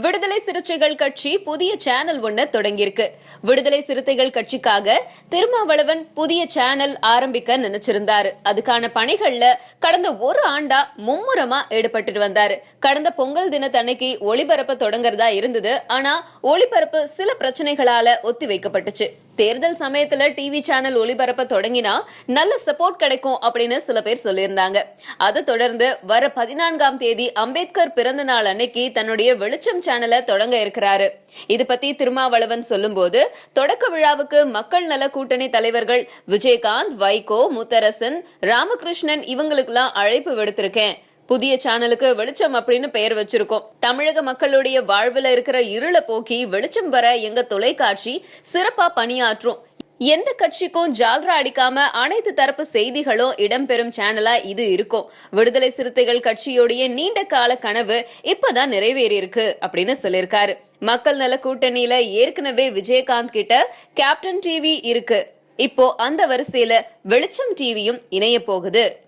விடுதலை சிறுத்தைகள் கட்சி புதிய சேனல் ஒண்ணு தொடங்கியிருக்கு. விடுதலை சிறுத்தைகள் கட்சிக்காக திருமாவளவன் புதிய சேனல் ஆரம்பிக்க நினைச்சிருந்தாரு. அதுக்கான பணிகள்ல கடந்த ஒரு ஆண்டா மும்முரமா ஈடுபட்டு வந்தாரு. கடந்த பொங்கல் தினத்தன்னைக்கு ஒளிபரப்பு தொடங்குறதா இருந்தது. ஆனா ஒளிபரப்பு சில பிரச்சனைகளால ஒத்தி வைக்கப்பட்டுச்சு. தேர்தல் சமயத்துல டிவி சேனல் ஒளிபரப்ப தொடங்கினா நல்ல சப்போர்ட் கிடைக்கும் அப்படின்னு சில பேர் சொல்லியிருந்தாங்க. அதை தொடர்ந்து வர 14ஆம் தேதி அம்பேத்கர் பிறந்த நாள் அன்னைக்கு தன்னுடைய வெளிச்சம் சேனலை தொடங்க இருக்கிறாரு. இது பத்தி திருமாவளவன் சொல்லும் போது, தொடக்க விழாவுக்கு மக்கள் நல கூட்டணி தலைவர்கள் விஜயகாந்த், வைகோ, முத்தரசன், ராமகிருஷ்ணன் இவங்களுக்கெல்லாம் அழைப்பு விடுத்திருக்கேன். புதிய சேனலுக்கு வெளிச்சம் அப்படின்னு பெயர் வச்சிருக்கோம். தமிழக மக்களுடைய வாழ்வுல இருக்கிற இருள போக்கி வெளிச்சம் வர எங்க தொலைக்காட்சி சிறப்பா பணியாற்றும். எந்த கட்சிக்கும் ஜால்ரா அடிக்காம அனைத்து தரப்பு செய்திகளும் இடம்பெறும் சேனலா இது இருக்கும். விடுதலை சிறுத்தைகள் கட்சியோடைய நீண்ட கால கனவு இப்பதான் நிறைவேறி இருக்கு அப்படின்னு சொல்லியிருக்காரு. மக்கள் நல கூட்டணியில ஏற்கனவே விஜயகாந்த் கிட்ட கேப்டன் டிவி இருக்கு. இப்போ அந்த வரிசையில வெளிச்சம் டிவியும் இணைய போகுது.